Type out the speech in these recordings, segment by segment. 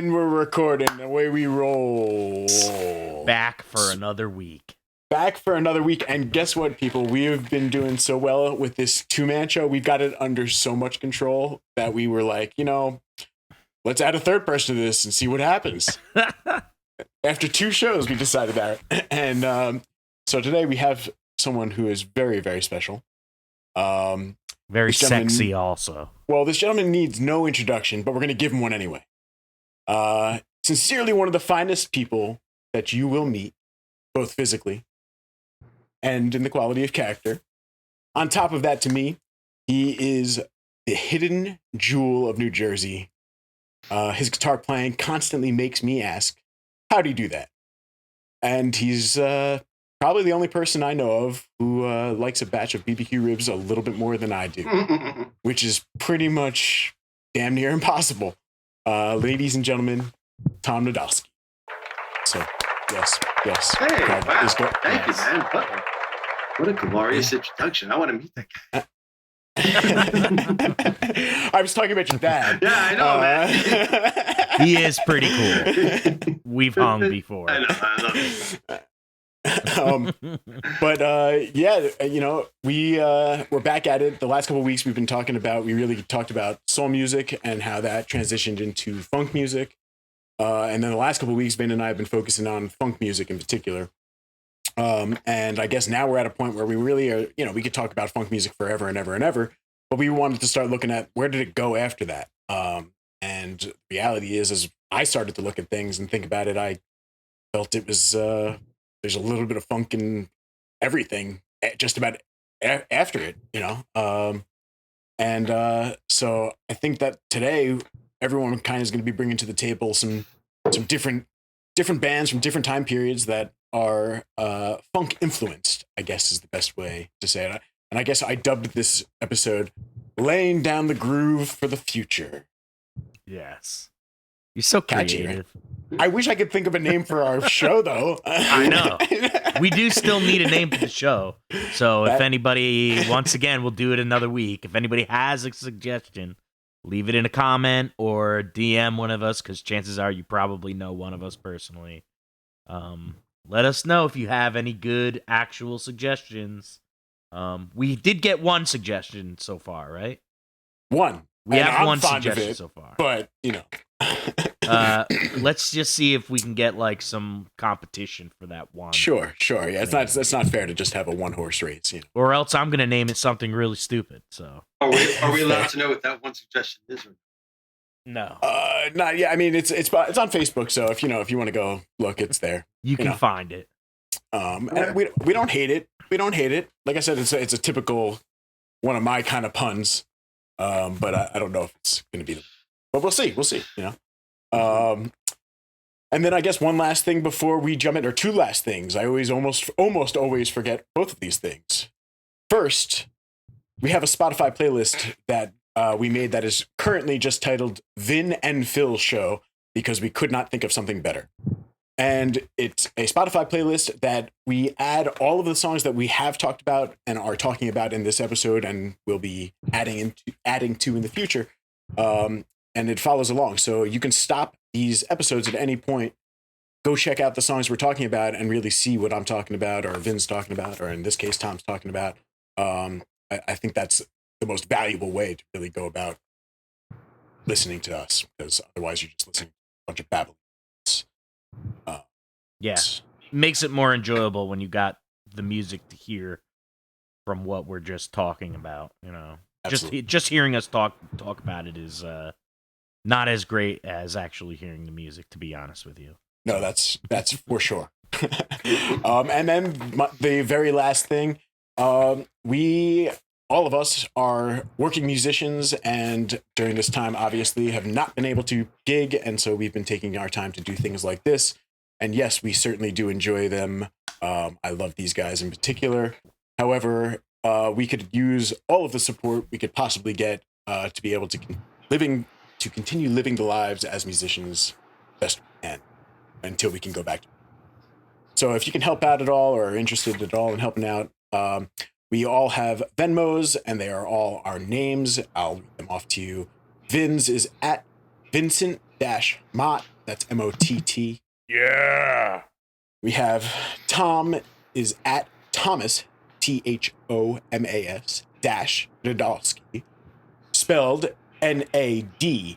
And we're recording. Away we roll. Back for another week. Back for another week. And guess what, people? We have been doing so well with this two-man show. We've got it under so much control that we were like, let's add a third person to this and see what happens. After two shows, we decided that. And so today we have someone who is very, very special. Very sexy also. Well, this gentleman needs no introduction, but we're going to give him one anyway. Sincerely one of the finest people that you will meet, both physically and in the quality of character. On top of that, to me, he is the hidden jewel of New Jersey. His guitar playing constantly makes me ask, how do you do that? And he's probably the only person I know of who likes a batch of BBQ ribs a little bit more than I do, which is pretty much damn near impossible. Ladies and gentlemen, Tom Nadolski. So, yes. Hey, wow. Thank you, man. What a glorious introduction. I want to meet that guy. I was talking about your dad. Yeah, I know, man. He is pretty cool. We've hung before. I know, I love it. We're back at it. The last couple of weeks we really talked about soul music and how that transitioned into funk music. And then the last couple of weeks, Ben and I have been focusing on funk music in particular. And I guess now we're at a point where we really are, we could talk about funk music forever and ever and ever, but we wanted to start looking at where did it go after that? And the reality is, as I started to look at things and think about it, I felt it was, there's a little bit of funk in everything just about after it, so I think that today everyone kind of is going to be bringing to the table some different bands from different time periods that are funk influenced, I guess is the best way to say it. And I guess I dubbed this episode "Laying Down the Groove for the Future." Yes. You're so creative. I wish I could think of a name for our show, though. I know. We do still need a name for the show. So if anybody, once again, we'll do it another week. If anybody has a suggestion, leave it in a comment or DM one of us, because chances are you probably know one of us personally. Let us know if you have any good actual suggestions. We did get one suggestion so far, right? One. We have one suggestion so far. But, let's just see if we can get like some competition for that one. Sure. Yeah, it's not fair to just have a one-horse race, Or else I'm gonna name it something really stupid. So are we allowed to know what that one suggestion is? No. Not yet. I mean, it's on Facebook, so if you want to go look, it's there. You can find it. And we don't hate it. We don't hate it. Like I said, it's a typical one of my kind of puns. But I don't know if it's going to be. But we'll see. And then I guess one last thing before we jump in, or two last things. I almost always forget both of these things. First, we have a Spotify playlist that we made that is currently just titled Vin and Phil Show, because we could not think of something better. And it's a Spotify playlist that we add all of the songs that we have talked about and are talking about in this episode and will be adding to in the future. And it follows along. So you can stop these episodes at any point, go check out the songs we're talking about and really see what I'm talking about, or Vin's talking about, or in this case, Tom's talking about. I think that's the most valuable way to really go about listening to us, because otherwise you're just listening to a bunch of babbling. Yeah, makes it more enjoyable when you got the music to hear from what we're just talking about. Just hearing us talk about it is not as great as actually hearing the music, to be honest with you. No, that's for sure. And then the very last thing, we all of us are working musicians, and during this time, obviously, have not been able to gig, and so we've been taking our time to do things like this. And yes, we certainly do enjoy them. I love these guys in particular. However, we could use all of the support we could possibly get to be able to continue living the lives as musicians best we can until we can go back. So if you can help out at all or are interested at all in helping out, we all have Venmos, and they are all our names. I'll read them off to you. Vin's is at Vincent Mott. That's MOTT. Yeah. We have Tom is at Thomas, THOMAS Nadolski, spelled NADOLSKI.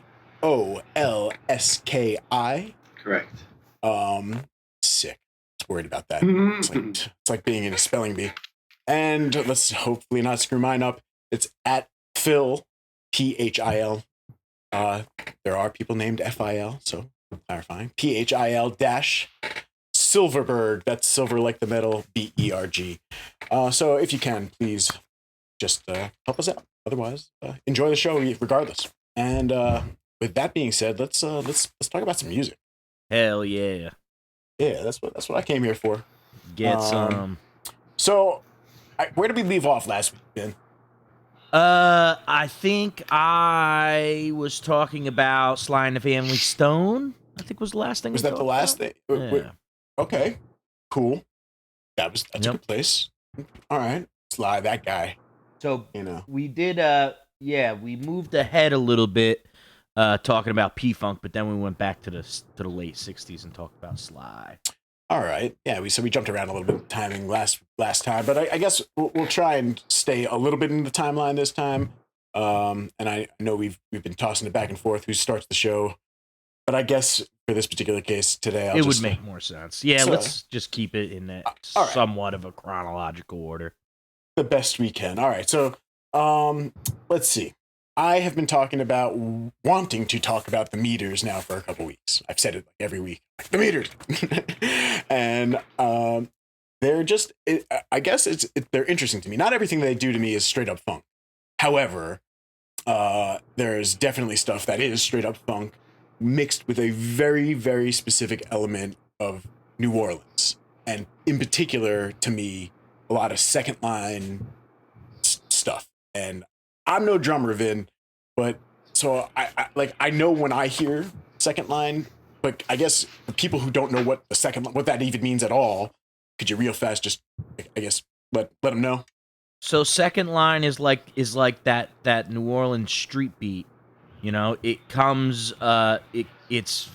Correct. Sick. I was worried about that. Mm-hmm. It's like being in a spelling bee. And let's hopefully not screw mine up. It's at Phil, PHIL. There are people named FIL, so clarifying. PHIL dash Silverberg. That's silver like the metal, BERG. So if you can, please just help us out. Otherwise, enjoy the show regardless. And with that being said, let's talk about some music. Hell yeah. Yeah, that's what I came here for. Get some. So, where did we leave off last week, Ben? I think I was talking about Sly and the Family Stone. I think was the last thing. Was that the last thing? Yeah. Okay, cool. That's Yep. a good place. All right, Sly, that guy. So You know, we did. We moved ahead a little bit, talking about P-Funk, but then we went back to the late '60s and talked about Sly. all right. Yeah, we jumped around a little bit with timing last time, but I guess we'll try and stay a little bit in the timeline this time. And I know we've been tossing it back and forth who starts the show, but I guess for this particular case today, It would make more sense. Yeah, So- let's just keep it in that all right. somewhat of a chronological order. the best we can. All right, so let's see. I have been talking about wanting to talk about the meters now for a couple weeks. I've said it like every week, like the meters, and they're just. I guess they're interesting to me. Not everything they do to me is straight up funk. However, there's definitely stuff that is straight up funk mixed with a very, very specific element of New Orleans, and in particular, to me, a lot of second line stuff. And I'm no drummer, Vin, but so I know when I hear second line, but I guess the people who don't know what the second what that even means at all, could you real fast just I guess let them know? So second line is like that New Orleans street beat. You know, it comes it's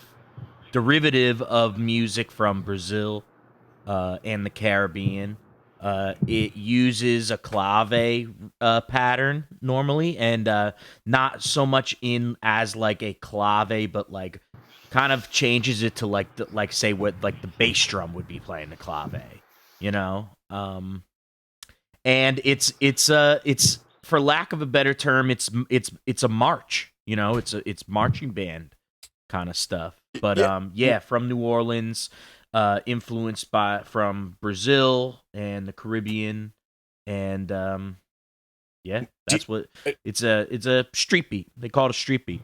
derivative of music from Brazil and the Caribbean. It uses a clave pattern normally, and not so much in as like a clave, but like kind of changes it to like say what like the bass drum would be playing the clave, you know. And it's for lack of a better term, it's a march, you know. It's marching band kind of stuff. But from New Orleans. Influenced from Brazil and the Caribbean, and that's what it's a street beat. They call it a street beat.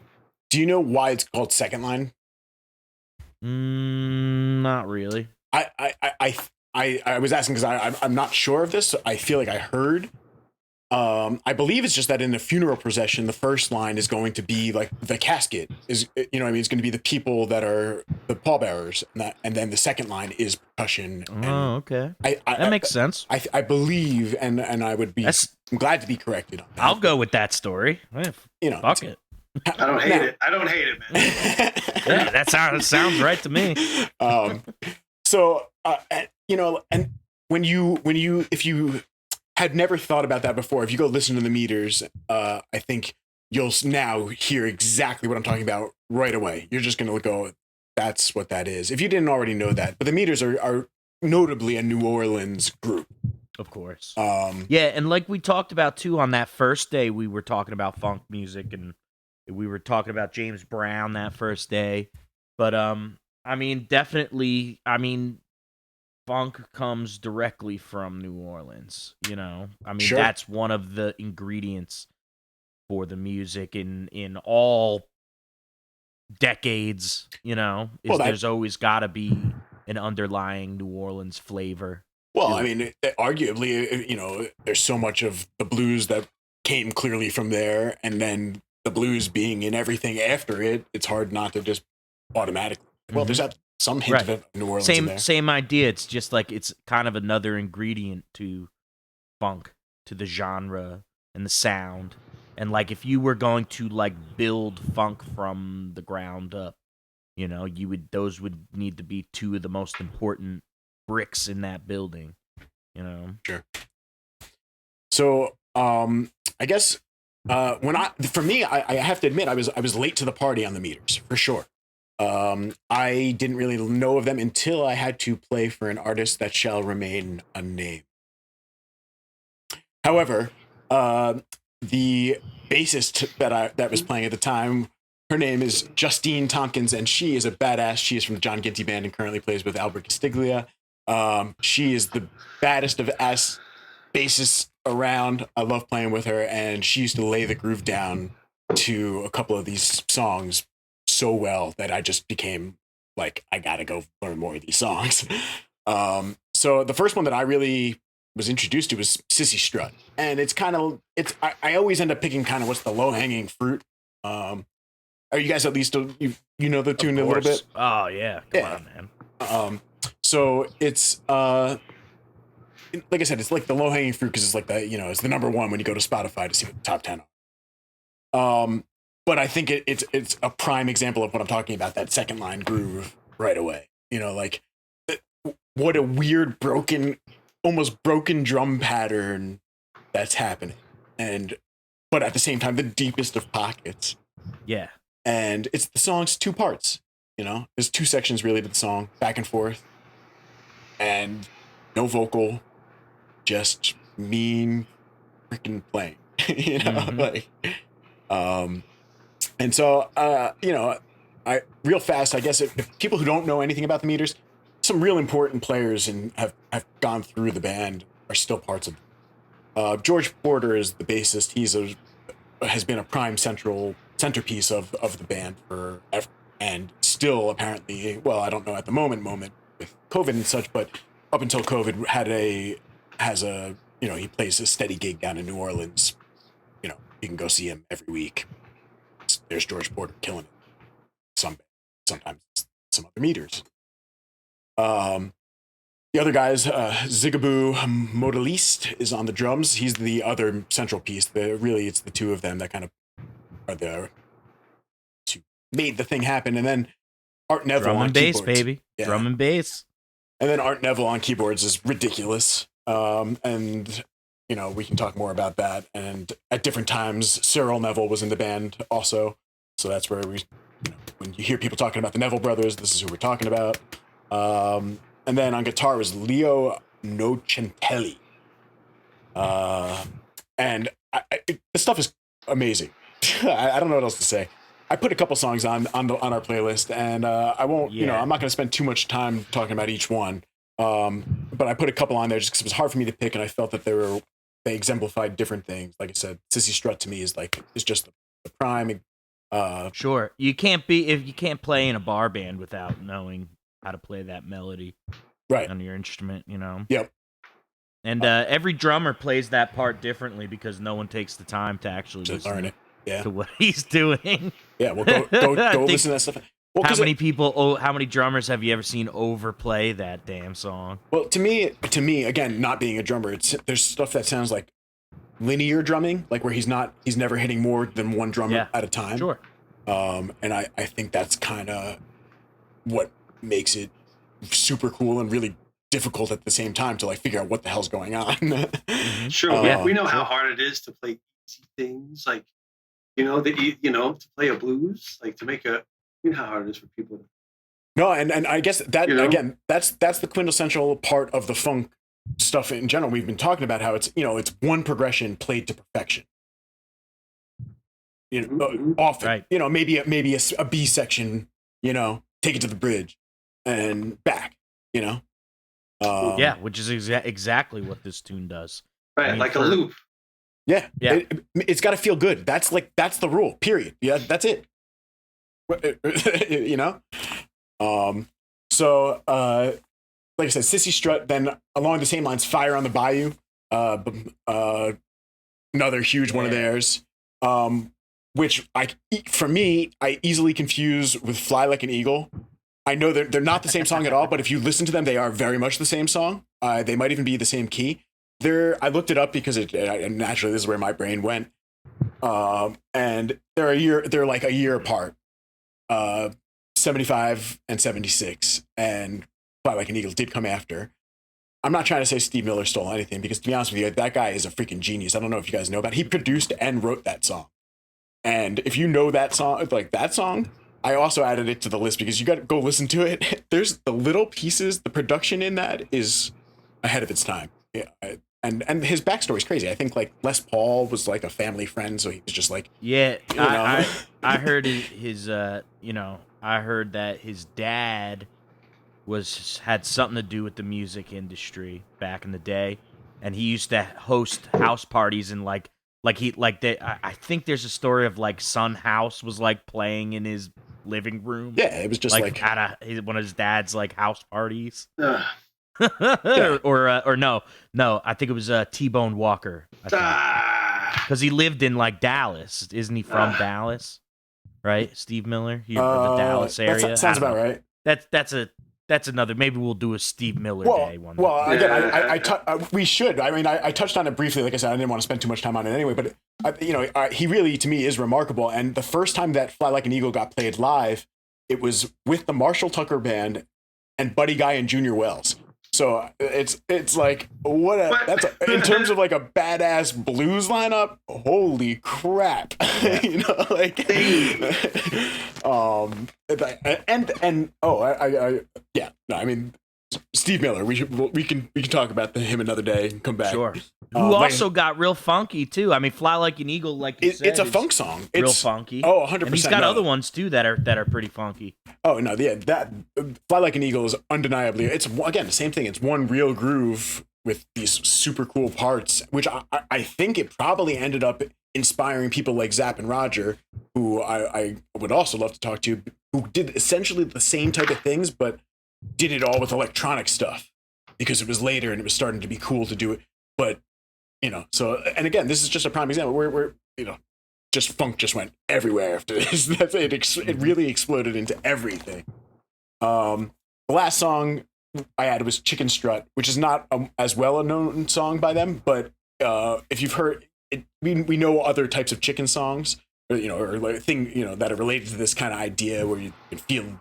Do you know why it's called second line? Not really. I was asking because I'm not sure of this. I feel like I heard. I believe it's just that in the funeral procession, the first line is going to be like the casket is, you know what I mean? It's going to be the people that are the pallbearers, and then the second line is percussion. Oh, okay. That makes sense. I believe, and I would be I'm glad to be corrected on that. I'll go with that story. You know, fuck it. I don't hate it. I don't hate it, man. Yeah, that sounds right to me. So, you know, and if you had never thought about that before, if you go listen to the meters, I think you'll now hear exactly what I'm talking about right away. You're just going to go, that's what that is. If you didn't already know that. But the meters are notably a New Orleans group. Of course. Yeah, and like we talked about, too, on that first day, we were talking about funk music, and we were talking about James Brown that first day. But, I mean, definitely, funk comes directly from New Orleans, you know? I mean, Sure. That's one of the ingredients for the music in all decades, you know? There's always got to be an underlying New Orleans flavor. Well, I mean, arguably, you know, there's so much of the blues that came clearly from there, and then the blues being in everything after it, it's hard not to just automatically. Well, there's some hint of New Orleans in there. Same idea. It's just like it's kind of another ingredient to funk, to the genre and the sound. And like if you were going to like build funk from the ground up, those would need to be two of the most important bricks in that building. Sure. So, I guess for me, I have to admit I was late to the party on the meters for sure. I didn't really know of them until I had to play for an artist that shall remain unnamed. However, the bassist that was playing at the time, her name is Justine Tompkins, and she is a badass. She is from the John Ginty Band and currently plays with Albert Castiglia. She is the baddest of ass bassists around. I love playing with her, and she used to lay the groove down to a couple of these songs so well that I just became like, I gotta go learn more of these songs. So the first one that I really was introduced to was Sissy Strut, and I always end up picking kind of what's the low hanging fruit. Are you guys at least you know the tune a little bit? Oh yeah, come on, man. So it's like I said, it's like the low hanging fruit because it's like it's the number one when you go to Spotify to see what the top 10 are. But I think it's a prime example of what I'm talking about. That second line groove right away. Like what a weird almost broken drum pattern that's happening, but at the same time the deepest of pockets. Yeah. And the song's two parts. There's two sections really to the song, back and forth, and no vocal, just mean freaking playing. And so I real fast, I guess if people who don't know anything about the meters, some real important players and have gone through the band are still parts of it. George Porter is the bassist. Has been a prime centerpiece of the band forever, and still apparently, well, I don't know at the moment with COVID and such, but up until COVID he plays a steady gig down in New Orleans. You can go see him every week. There's George Porter killing it. Sometimes some other meters. The other guys, Zigaboo Modaliste is on the drums. He's the other central piece. It's the two of them that kind of are there to made the thing happen. And then Art Neville drum on and bass, keyboards. baby. Yeah. Drum and bass. And then Art Neville on keyboards is ridiculous. And we can talk more about that. And at different times, Cyril Neville was in the band also. So that's where when you hear people talking about the Neville brothers, this is who we're talking about. And then on guitar was Leo Nocentelli. And the stuff is amazing. I don't know what else to say. I put a couple songs on our playlist, and I won't, I'm not going to spend too much time talking about each one. But I put a couple on there just because it was hard for me to pick, and I felt that they exemplified different things. Like I said, Sissy Strut to me is just the prime. Sure, you can't play in a bar band without knowing how to play that melody right on your instrument. Yep. And every drummer plays that part differently because no one takes the time to actually learn it. Yeah. To what he's doing. Yeah, well, go listen to that stuff. Well, how many drummers have you ever seen overplay that damn song? Well, to me, again, not being a drummer, there's stuff that sounds like linear drumming, like where he's never hitting more than one drummer at a time. Sure. And I think that's kind of what makes it super cool and really difficult at the same time to figure out what the hell's going on. Sure. We know how hard it is to play easy things, like to play a blues, like to make how hard it is for people to. No, and I guess that again, that's the quintessential part of the funk stuff in general. We've been talking about how it's one progression played to perfection. Often, right. Maybe a B section, take it to the bridge and back, which is exactly what this tune does. Right, like a loop. Yeah. It's got to feel good. That's the rule, period. Yeah, that's it. So like I said, Sissy Strut, then along the same lines, Fire on the Bayou, another huge one of theirs, which for me, I easily confuse with Fly Like an Eagle. I know they're not the same song at all, but if you listen to them, they are very much the same song. They might even be the same key. I looked it up because naturally this is where my brain went. And they're like a year apart. 75 and 76, and Fly Like an Eagle did come after. I'm not trying to say Steve Miller stole anything, because to be honest with you, that guy is a freaking genius. I don't know if you guys know about it. He produced and wrote that song. And if you know that song, like that song, I also added it to the list because you got to go listen to it. There's the little pieces, the production in that is ahead of its time. Yeah, and his backstory is crazy. I think like Les Paul was like a family friend, so he was just like, Yeah, you know. I heard his I heard that his dad had something to do with the music industry back in the day, and he used to host house parties and I think there's a story of like Son House was like playing in his living room. Yeah, it was just like at one of his dad's like house parties. Yeah. or no, I think it was T-Bone Walker. Because he lived in like Dallas, isn't he from Dallas? Right, Steve Miller, the Dallas area. That sounds about right. That's another. Maybe we'll do a Steve Miller day one. Well, again, we should. I mean, I touched on it briefly. Like I said, I didn't want to spend too much time on it anyway. But he really, to me, is remarkable. And the first time that Fly Like an Eagle got played live, it was with the Marshall Tucker Band and Buddy Guy and Junior Wells. So it's like in terms of like a badass blues lineup. Holy crap! I mean, Steve Miller. We can talk about him another day and come back. Sure. Who also got real funky too. I mean, Fly Like an Eagle, like you said, it's a funk song. It's real funky. Oh, 100%. And he's got other ones too that are pretty funky. Oh no, yeah, that Fly Like an Eagle is undeniably. It's again the same thing. It's one real groove with these super cool parts, which I think it probably ended up inspiring people like Zapp and Roger, who I would also love to talk to, who did essentially the same type of things, but did it all with electronic stuff because it was later and it was starting to be cool to do it. But so, and again, this is just a prime example where just funk just went everywhere after this. It really exploded into everything. The last song I had was Chicken Strut, which is not as well a known song by them, but if you've heard it, we know other types of chicken songs, or that are related to this kind of idea where you can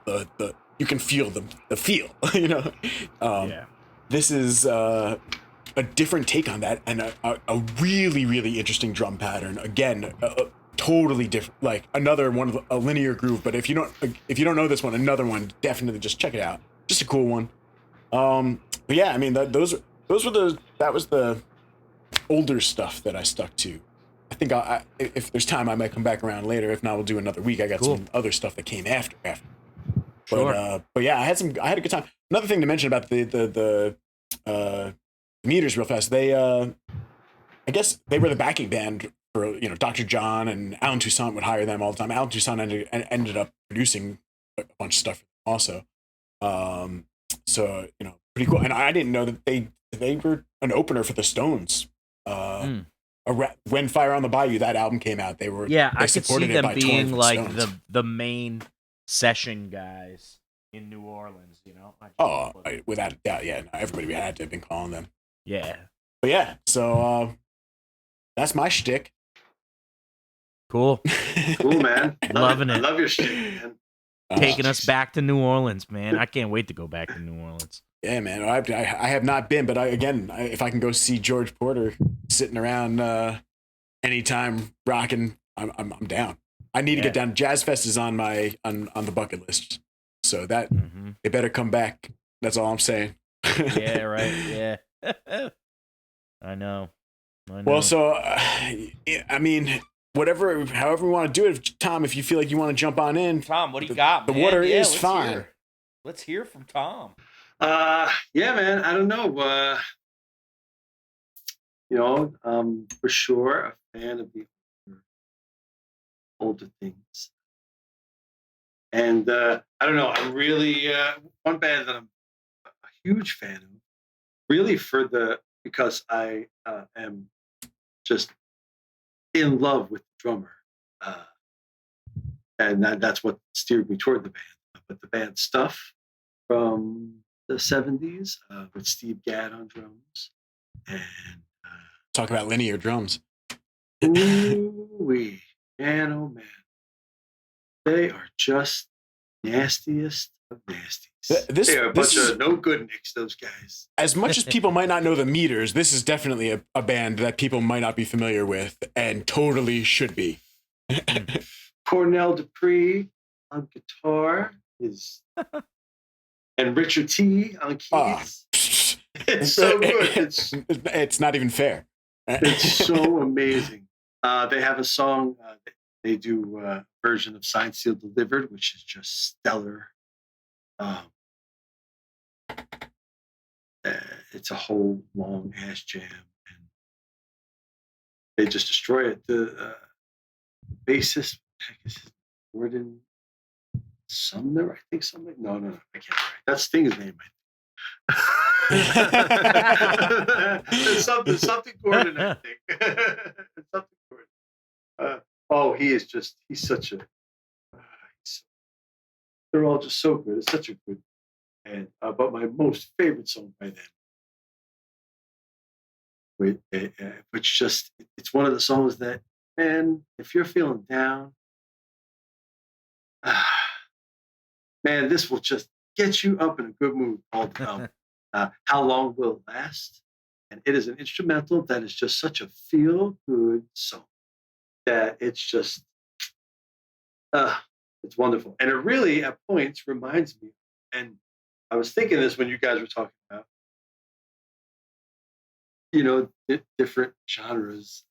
feel the feel. This is a different take on that, and a really, really interesting drum pattern. Again, totally different, like another one of a linear groove. But if you don't know this one, another one, definitely just check it out. Just a cool one. But yeah, I mean that was the older stuff that I stuck to. I think if there's time, I might come back around later. If not, we'll do another week. I got some other stuff that came after. Sure. But yeah, I had a good time. Another thing to mention about the Meters real fast. They I guess they were the backing band for Dr. John, and Alan Toussaint would hire them all the time. Alan Toussaint ended up producing a bunch of stuff also. So pretty cool. And I didn't know that they were an opener for the Stones. When Fire on the Bayou, that album came out, they I could see them being like the main session guys in New Orleans. Without a doubt, yeah. Everybody had to have been calling them. Yeah. But yeah, so that's my shtick. Cool. Cool, man. Loving it. I love your shtick, man. Taking us back to New Orleans, man. I can't wait to go back to New Orleans. Yeah, man. I have not been, but if I can go see George Porter sitting around anytime rocking, I'm down. I need to get down. Jazz Fest is on the bucket list, so that they better come back. That's all I'm saying. Yeah, right. Yeah. I know. Well, so I mean, however we want to do it, Tom. If you feel like you want to jump on in, Tom, what do you got? The water is fine. Let's hear from Tom. Yeah, man. I don't know. For sure a fan of the older things, and I don't know. I'm really one band that I'm a huge fan of. Really, because I am just in love with the drummer, and that's what steered me toward the band. But the band Stuff from the 70s with Steve Gadd on drums, and talk about linear drums. Ooh-wee, man, oh man, they are just nastiest of nasties. This They are a bunch of no good nicks, those guys. as much as people might not know the Meters, this is definitely a band that people might not be familiar with and totally should be. Cornell Dupree on guitar is, and Richard T on keys. It's so good. It's not even fair. It's so amazing. They have a song. They do a version of Signed, Sealed, Delivered, which is just stellar. It's a whole long ass jam, and they just destroy it. The bassist, heck is his Gordon Sumner, I think something. No, I can't. That's Sting's name, I think. It's something Gordon, I think. It's something Gordon. He's such a. They're all just so good. It's such a good band. But my most favorite song by them, which just, it's one of the songs that, man, if you're feeling down, man, this will just get you up in a good mood. Called How Long Will It Last? And it is an instrumental that is just such a feel-good song that it's just, it's wonderful. And it really, at points, reminds me, and I was thinking this when you guys were talking about, different genres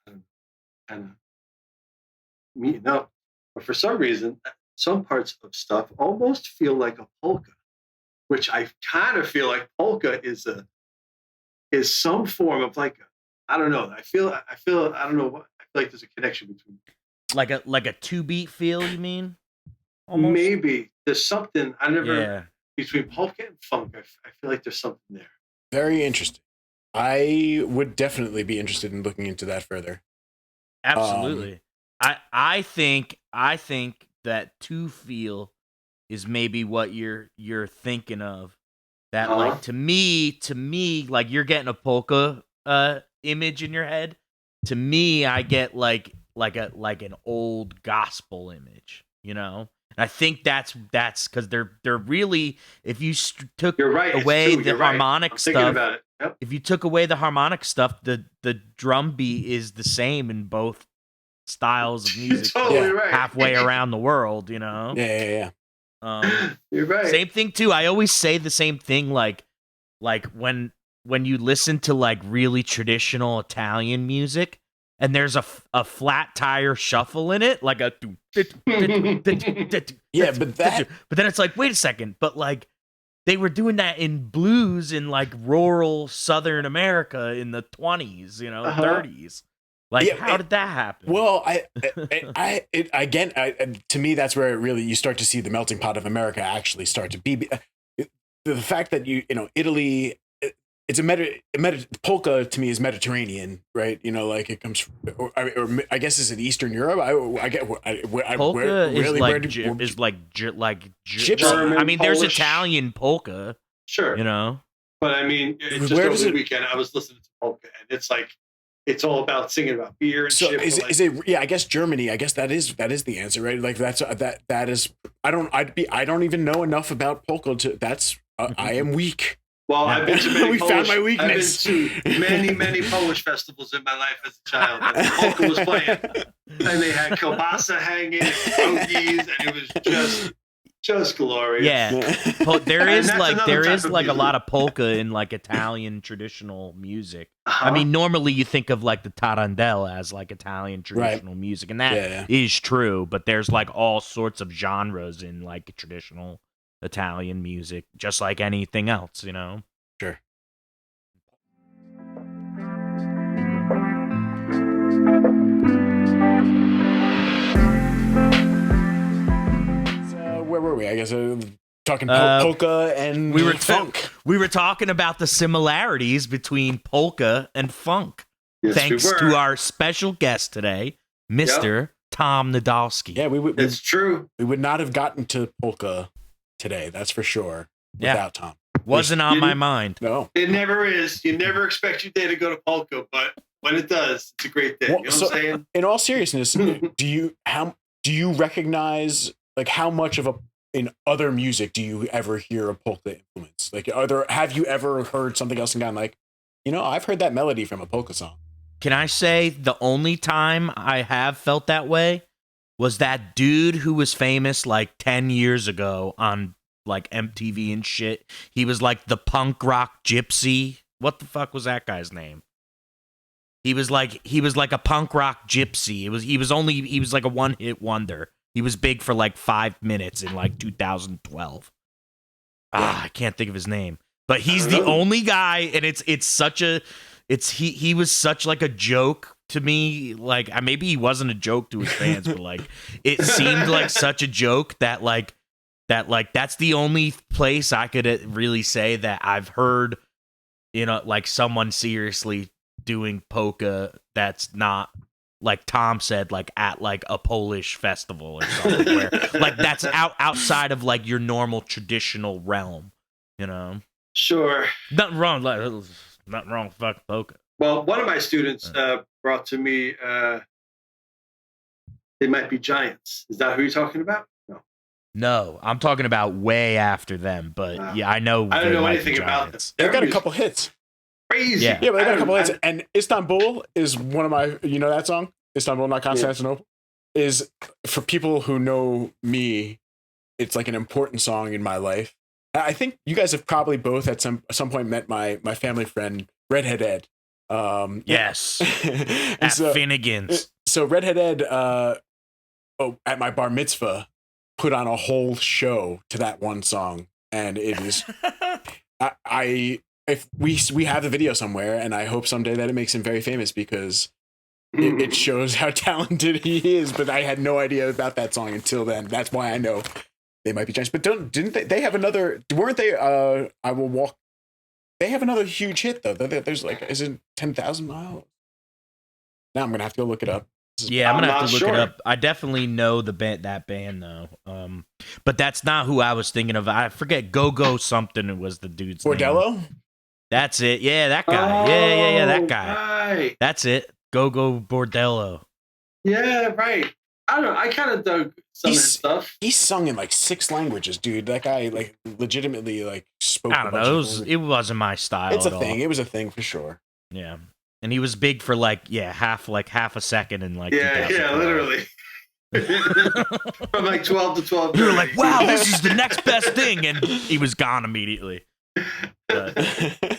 kind of meeting up. But for some reason, some parts of stuff almost feel like a polka, which I kind of feel like polka is some form of like I don't know. I feel I don't know what, I feel like there's a connection between like a 2-beat feel, you mean? Almost? Maybe there's something between polka and funk. I feel like there's something there. Very interesting. I would definitely be interested in looking into that further. Absolutely. I think that 2 feel is maybe what you're thinking of. That like to me, like you're getting a polka image in your head. To me, I get like an old gospel image, And I think that's because they're really, if you took away the harmonic stuff, if you took away the harmonic stuff, the drum beat is the same in both styles of music. Totally right. Halfway around the world, Yeah. You're right. Same thing too. I always say the same thing, like when you listen to like really traditional Italian music, and there's a flat tire shuffle in it, like a yeah, but then it's like, wait a second, but like they were doing that in blues in like rural Southern America in the 20s, 30s. Like, how did that happen? Well, to me, that's where you start to see the melting pot of America actually start to be. The fact that Italy, it's polka to me is Mediterranean, right? Like it comes, or I guess is it Eastern Europe? Polka is like German, I mean, Polish. there's Italian polka, sure, But I mean, just over the weekend, I was listening to polka, and it's like, it's all about singing about beer and shit. Is it? Yeah, I guess Germany. I guess that is the answer, right? Like that is. I don't even know enough about polka to. That's. I am weak. Well, I've been to many found my weakness. I've been to many Polish festivals in my life as a child. And polka was playing, and they had kielbasa hanging, and hoagies, and it was just glorious. Yeah, there is like a lot of polka in like Italian traditional music. I mean, normally you think of like the tarantella as like Italian traditional music, and that is true. But there's like all sorts of genres in like traditional Italian music, just like anything else, Sure. Where were we? I guess talking polka and funk. We were talking about the similarities between polka and funk. Yes, thanks to our special guest today, Mr. Tom Nadolski. Yeah, it's true. We would not have gotten to polka today, that's for sure, without Tom. Wasn't on my mind. No. It never is. You never expect your day to go to polka, but when it does, it's a great day. Well, you know what I'm saying? In all seriousness, do you recognize like how much of in other music do you ever hear a polka influence? Like, have you ever heard something else and gone like, I've heard that melody from a polka song? Can I say the only time I have felt that way was that dude who was famous like 10 years ago on like MTV and shit. He was like the punk rock gypsy. What the fuck was that guy's name? He was like a punk rock gypsy. He was like a one-hit wonder. He was big for like 5 minutes in like 2012. I can't think of his name. But he's the only guy, and he was such like a joke to me. Like, maybe he wasn't a joke to his fans, but like it seemed like such a joke that that's the only place I could really say that I've heard, like someone seriously doing polka that's not, like Tom said, like at like a Polish festival or something, where like that's outside of like your normal traditional realm, Sure. Nothing wrong, fuck polka. Well, one of my students brought to me, They Might Be Giants. Is that who you're talking about? No, I'm talking about way after them, but yeah, I know. I don't know anything about them. They've got a couple hits. Crazy. Yeah, but they got a couple hits. And Istanbul is one of my, that song? Istanbul, not Constantinople? Is, for people who know me, it's like an important song in my life. I think you guys have probably both at some point met my family friend, Redhead Ed. Yes. At Finnegan's. So Redhead Ed, at my bar mitzvah, put on a whole show to that one song. And it is, if we have the video somewhere, and I hope someday that it makes him very famous, because it shows how talented he is. But I had no idea about that song until then. That's why I know They Might Be Giants. But didn't they have another? Weren't they? I Will Walk. They have another huge hit though. There's like, is it 10,000 Miles? Now I'm gonna have to go look it up. Yeah, I'm gonna have to look it up. I definitely know that band though. But that's not who I was thinking of. I forget. Go something was the dude's Bordello? name. That's it. Yeah, that guy. Yeah, that guy. Right. That's it. Go Bordello. Yeah, right. I don't know. I kind of dug some of his stuff. He sung in like 6 languages, dude. That guy like legitimately like spoke. I don't know. It wasn't my style. It's a thing. It was a thing for sure. Yeah. And he was big for half a second in like literally. From like 12 to 12. You were like, wow, this is the next best thing, and he was gone immediately. But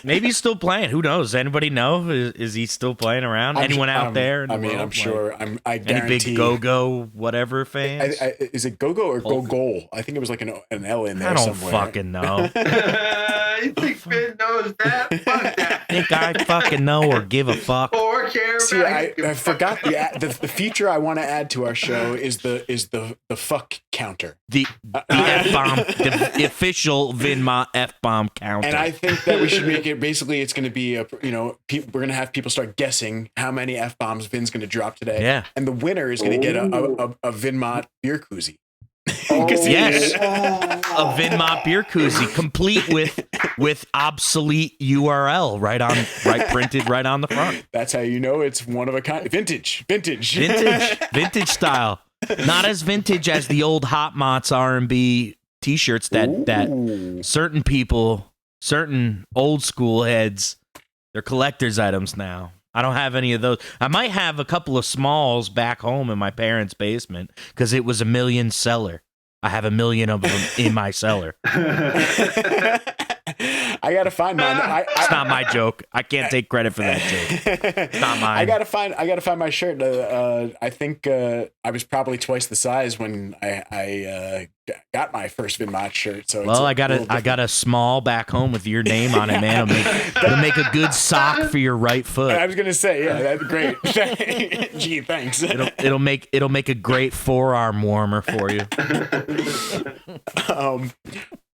maybe he's still playing. Who knows? Anybody know? Is he still playing around? Anyone out there? I'm sure. I guarantee. Any big go whatever fans? Is it go or go goal? I think it was like an L in there. I don't somewhere. fucking know. You think Finn knows that? Fuck that. Think I fucking know or give a fuck? Or care? See, I forgot the feature I want to add to our show is the fuck counter. The F-bomb, the official Vinma F-bomb counter. And I think that we should make it, basically it's going to be we're going to have people start guessing how many F-bombs Vin's going to drop today. Yeah. And the winner is going to get a Vinmont beer koozie. Yes, a Vinmont beer koozie, complete with obsolete URL right printed right on the front. That's how you know it's one of a kind. Vintage style. Not as vintage as the old Hot Mots R&B T-shirts that certain people, certain old school heads, they're collector's items now. I don't have any of those. I might have a couple of smalls back home in my parents' basement because it was $1 million seller. I have 1 million of them in my cellar. I gotta find mine. It's not my joke. I can't take credit for that joke. It's not mine. I gotta find my shirt. I think I was probably twice the size when I got my first Vinmont shirt. So I got a small back home with your name on it, man. It'll make a good sock for your right foot. I was gonna say, yeah, that's great. Gee, thanks. It'll make a great forearm warmer for you.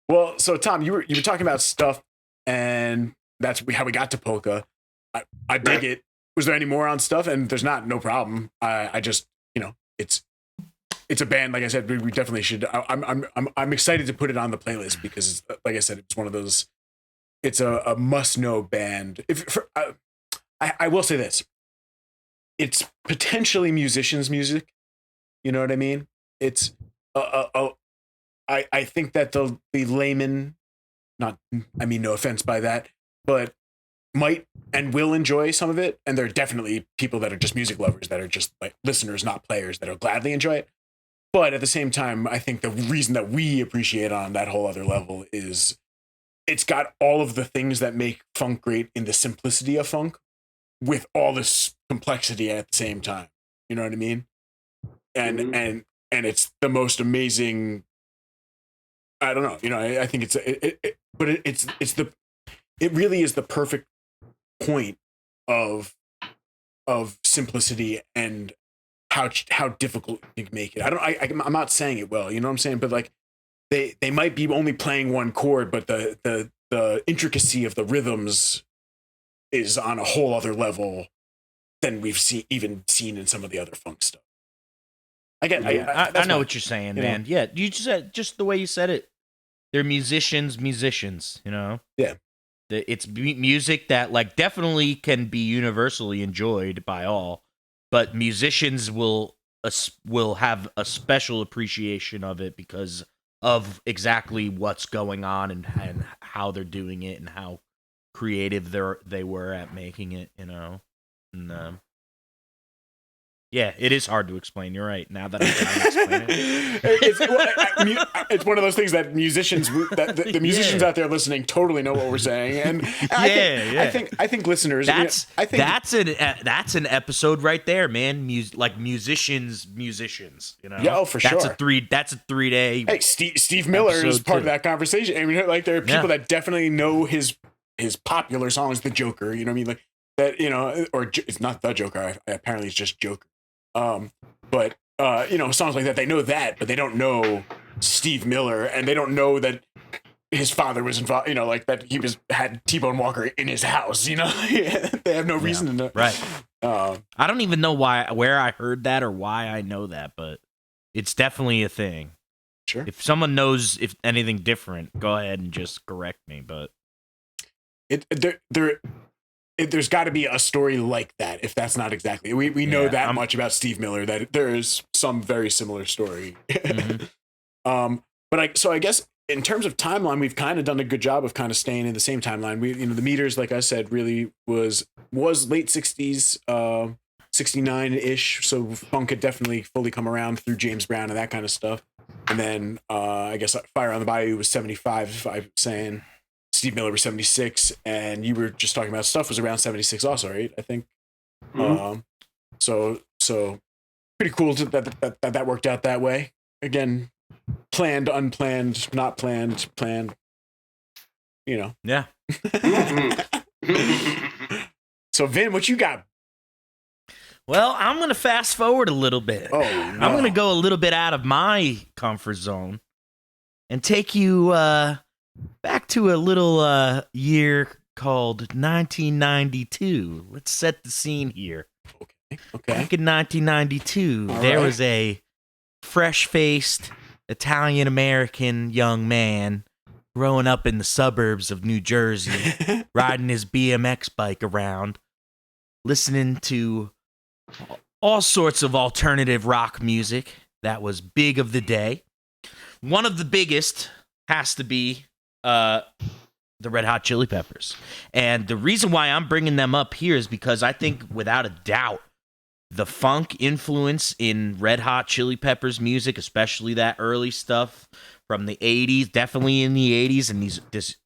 Well, so Tom, you were talking about stuff, and that's how we got to polka. I dig it. Was there any more on stuff? And there's not, no problem. I just, it's a band. Like I said, we definitely should. I'm excited to put it on the playlist because, like I said, it's one of those. It's a must know band. I will say this. It's potentially musicians' music. You know what I mean? It's I think that the layman, not, I mean, no offense by that, but might and will enjoy some of it. And there are definitely people that are just music lovers that are just like listeners, not players, that'll gladly enjoy it. But at the same time, I think the reason that we appreciate on that whole other level is it's got all of the things that make funk great in the simplicity of funk with all this complexity at the same time. You know what I mean? And and it's the most amazing. I don't know. You know, I think it really is the perfect point of simplicity and how difficult you can make it. I'm not saying it well, you know what I'm saying? But like they might be only playing one chord, but the intricacy of the rhythms is on a whole other level than we've seen in some of the other funk stuff. I know what you're saying, man. Yeah, you just the way you said it. They're musicians, you know? Yeah. It's music that like definitely can be universally enjoyed by all, but musicians will have a special appreciation of it because of exactly what's going on and how they're doing it and how creative they were at making it, you know? And yeah, it is hard to explain. You're right. Now that I'm trying to explain it, it's one of those things that musicians, the musicians out there listening, totally know what we're saying. And I think listeners. That's an episode right there, man. Musicians. You know. Yeah, for sure. That's a 3-day. Hey, Steve Miller is part of that conversation. I mean, like there are people that definitely know his popular songs, The Joker. You know what I mean? Like that. You know, or it's not The Joker. Apparently, it's just Joker. But you know, songs like that, they know that, but they don't know Steve Miller, and they don't know that his father was involved, you know, like that he had T-Bone Walker in his house, you know. They have no reason to know. Right. I don't even know where I heard that or why I know that, but it's definitely a thing. Sure. If someone knows if anything different, go ahead and just correct me, but there's got to be a story like that. If that's not exactly, we know that much about Steve Miller, that there is some very similar story. Mm-hmm. But I guess in terms of timeline, we've kind of done a good job of kind of staying in the same timeline. The Meters, like I said, really was late 60s, 69 ish. So funk had definitely fully come around through James Brown and that kind of stuff. And then I guess Fire on the Bayou was 75, if I'm saying. Steve Miller was 76, and you were just talking about Stuff was around 76 also, right? I think. Mm-hmm. So pretty cool that worked out that way. Again, planned, unplanned, not planned, planned. You know. Yeah. So Vin, what you got? Well, I'm gonna fast forward a little bit. Oh, no. I'm gonna go a little bit out of my comfort zone and take you back to a little year called 1992. Let's set the scene here. Okay. Back in 1992, there was a fresh-faced Italian-American young man growing up in the suburbs of New Jersey, riding his BMX bike around, listening to all sorts of alternative rock music that was big of the day. One of the biggest has to be the Red Hot Chili Peppers. And the reason why I'm bringing them up here is because I think, without a doubt, the funk influence in Red Hot Chili Peppers music, especially that early stuff from the 80s, definitely in the 80s and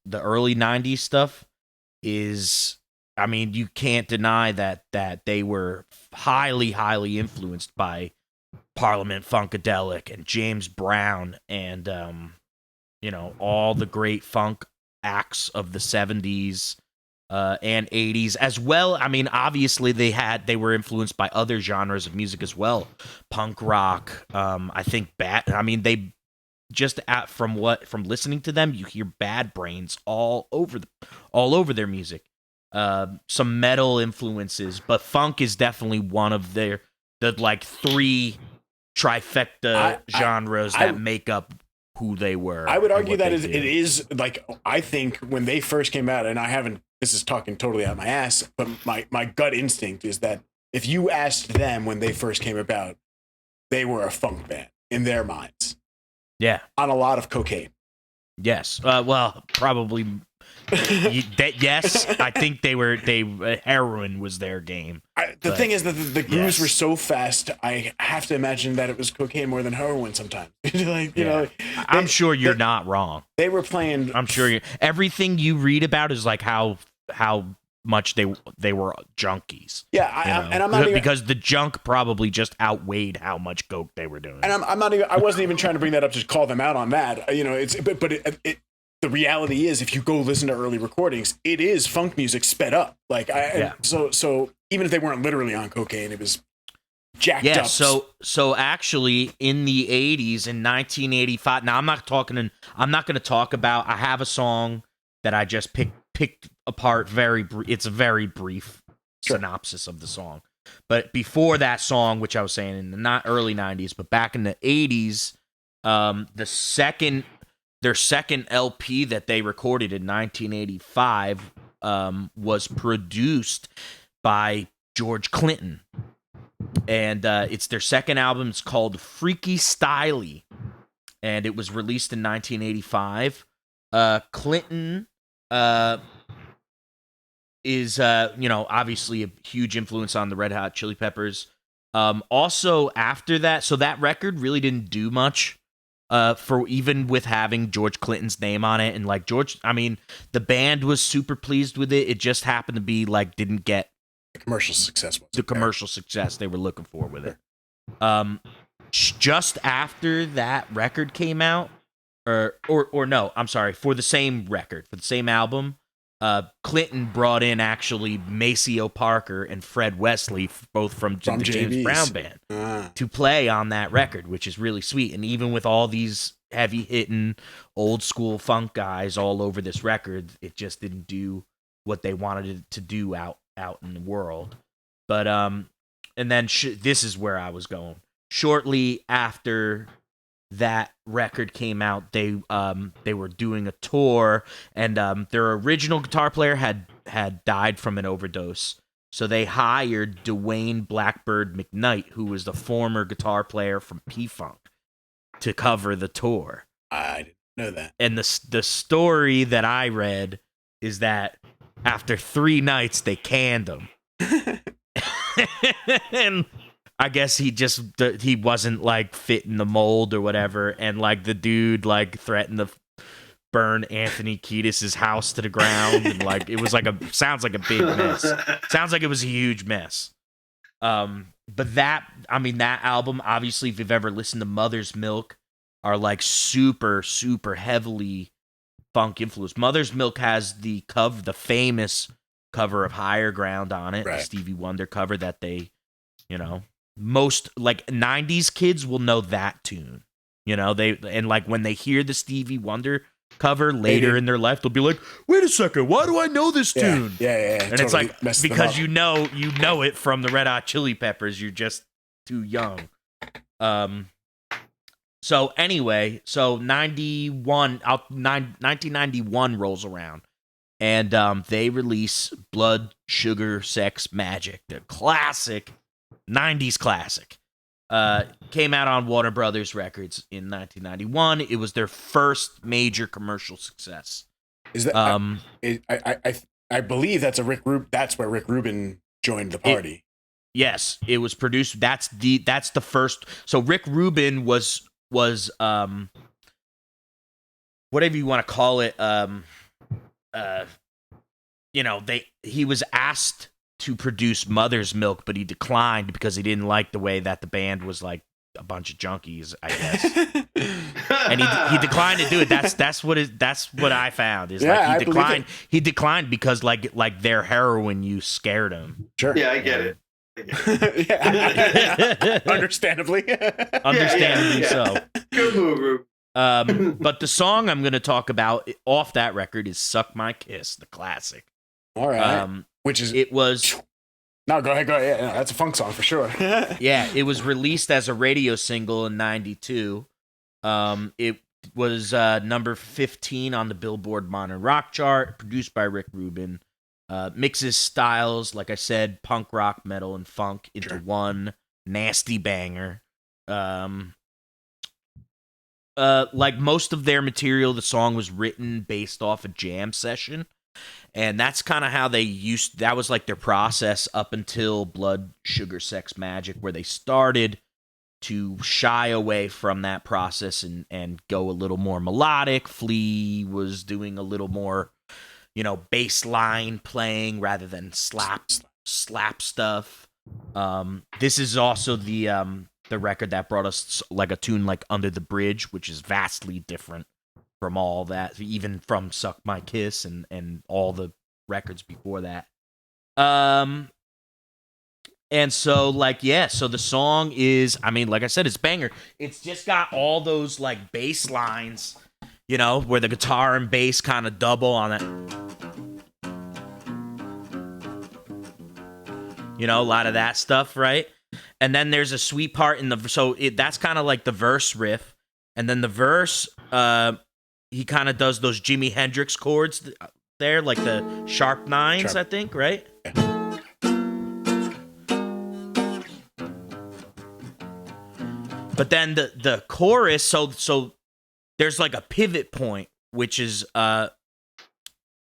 the early 90s stuff, is, I mean, you can't deny that they were highly, highly influenced by Parliament Funkadelic and James Brown and all the great funk acts of the 70s and 80s as well. I mean, obviously they were influenced by other genres of music as well. Punk rock, I think they just from listening to them, you hear Bad Brains all over their music. Some metal influences, but funk is definitely one of the like three trifecta genres that make up who they were. I would argue that it is like, I think when they first came out, and this is talking totally out my ass, but my gut instinct is that if you asked them when they first came about, they were a funk band in their minds. Yeah. on a lot of cocaine. Yes. Well, probably. Yes, I think heroin was their game. The thing is that the grooves yes. were so fast. I have to imagine that it was cocaine more than heroin sometimes. Like, you know, I'm sure you're not wrong. They were playing. I'm sure everything you read about is like how much they were junkies. Yeah, and I'm not even, because the junk probably just outweighed how much coke they were doing. And I'm not even. I wasn't even trying to bring that up to call them out on that. You know, it's but the reality is, if you go listen to early recordings, it is funk music sped up. Like so even if they weren't literally on cocaine, it was jacked up. So actually, in the 80s, in 1985. Now I'm not going to talk about. I have a song that I just picked apart. It's a very brief synopsis of the song. But before that song, which I was saying in the early 90s, but back in the 80s, their second LP that they recorded in 1985 was produced by George Clinton. And it's their second album. It's called Freaky Styley. And it was released in 1985. Clinton is, obviously a huge influence on the Red Hot Chili Peppers. Also, after that, so that record really didn't do much. For even with having George Clinton's name on it, and like the band was super pleased with it. It just happened to be like didn't get the commercial success. Success they were looking for with it. Just after that record came out, or no, I'm sorry, for the same record, for the same album, Clinton brought in actually Maceo Parker and Fred Wesley, both from the James Brown Band, to play on that record, which is really sweet. And even with all these heavy-hitting, old-school funk guys all over this record, it just didn't do what they wanted it to do out in the world. But and then this is where I was going. Shortly after that record came out, they were doing a tour, and their original guitar player had died from an overdose, so they hired Dwayne Blackbird McKnight, who was the former guitar player from P-Funk, to cover the tour. I didn't know that. And the story that I read is that after 3 nights they canned him. And I guess he wasn't like fitting the mold or whatever, and like the dude like threatened to burn Anthony Kiedis' house to the ground, and like it was like sounds like a big mess. Sounds like it was a huge mess. But that album, obviously, if you've ever listened to Mother's Milk, are like super super heavily funk influenced. Mother's Milk has the famous cover of Higher Ground on it, the Stevie Wonder cover that they, most like 90s kids will know that tune. And like when they hear the Stevie Wonder cover later in their life, they'll be like, wait a second, why do I know this tune? Yeah. And it's like, because you know it from the Red Hot Chili Peppers, you're just too young. So anyway, 1991 rolls around, and they release Blood, Sugar, Sex, Magic, the classic 90s classic. Came out on Warner Brothers Records in 1991. It was their first major commercial success. Is that I believe that's that's where Rick Rubin joined the party. Yes, it was produced. That's the first. So Rick Rubin was whatever you want to call it. He was asked to produce Mother's Milk, but he declined because he didn't like the way that the band was like a bunch of junkies, I guess. And he declined to do it. That's what I found. Is like he declined because like their heroin use scared him. Sure. Yeah, I get it. Understandably. So. Good move, Rube. But the song I'm going to talk about off that record is "Suck My Kiss," the classic. All right. No, go ahead. Yeah, that's a funk song for sure. Yeah, it was released as a radio single in '92. It was number 15 on the Billboard Modern Rock chart, produced by Rick Rubin. Mixes styles, like I said, punk rock, metal, and funk into one nasty banger. like most of their material, the song was written based off a jam session. And that's kind of how that was like their process up until Blood, Sugar, Sex, Magic, where they started to shy away from that process and go a little more melodic. Flea was doing a little more, bass line playing rather than slap stuff. This is also the record that brought us like a tune like Under the Bridge, which is vastly different from all that, even from Suck My Kiss and all the records before that. And so so the song is, like I said, it's banger. It's just got all those like bass lines, where the guitar and bass kind of double on it. A lot of that stuff, right? And then there's a sweet part in that's kind of like the verse riff. And then the verse, he kind of does those Jimi Hendrix chords there, like the sharp nines, I think, right? Yeah. But then the chorus, so there's like a pivot point, which is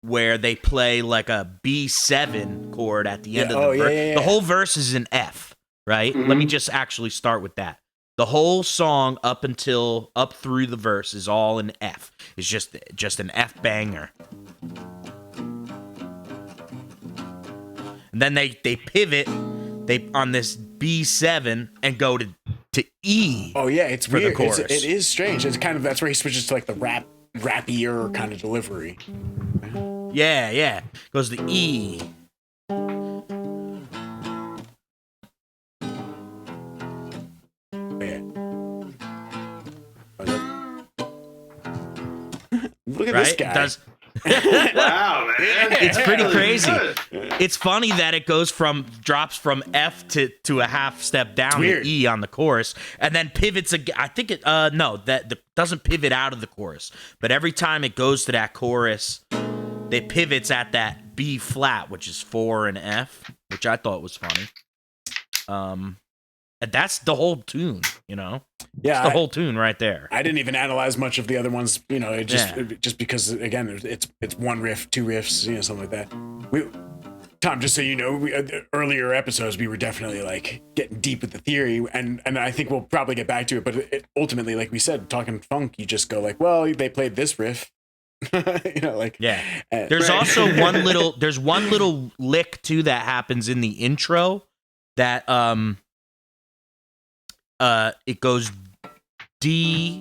where they play like a B7 chord at the end of the verse. Yeah. The whole verse is in F, right? Mm-hmm. Let me just actually start with that. The whole song up through the verse is all in F. It's just an F banger. And then they pivot on this B7 and go to E. Oh yeah, it's weird. It is strange. It's kind of, that's where he switches to like the rappier kind of delivery. Yeah. Goes to E. Look at this guy. Wow, man. It's pretty crazy. It's funny that it drops from F to a half step down to E on the chorus, and then pivots again. I think that doesn't pivot out of the chorus, but every time it goes to that chorus, it pivots at that B flat, which is 4 and F, which I thought was funny. And that's the whole tune, Yeah, it's the whole tune right there. I didn't even analyze much of the other ones, just because again, it's one riff, two riffs, something like that. Tom, just so you know, earlier episodes we were definitely like getting deep with the theory, and I think we'll probably get back to it. But ultimately, like we said, talking funk, you just go like, well, they played this riff, There's also one little lick too that happens in the intro that it goes D,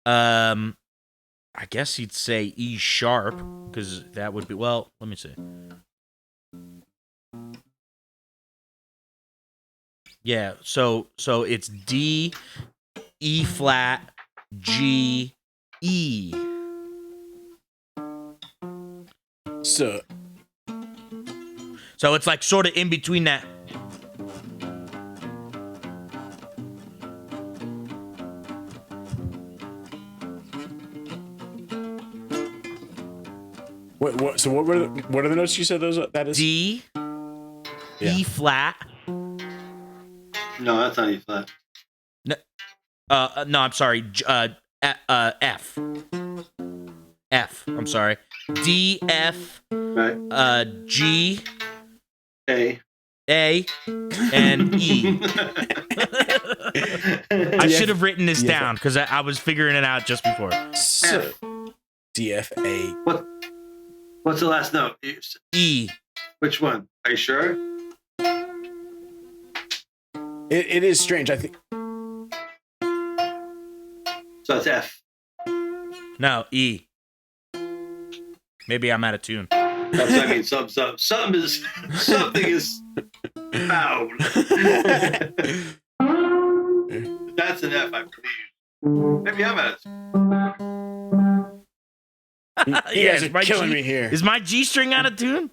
I guess you'd say E sharp, because that would be, well, let me see. Yeah, so it's D, E flat, G, E. So it's like sort of in between that. So what are the notes you said that is? D, E flat. No, that's not E flat. No, I'm sorry. F. I'm sorry. D, F. Right. G. A. And E. I should have written this down because I was figuring it out just before. So, D, F, A. What's the last note? E. Which one? Are you sure? It is strange, I think. So it's F. No, E. Maybe I'm out of tune. That's what I mean. Something is foul. That's an F, I believe. Maybe I'm out of tune. You guys are killing me here. Is my G string out of tune?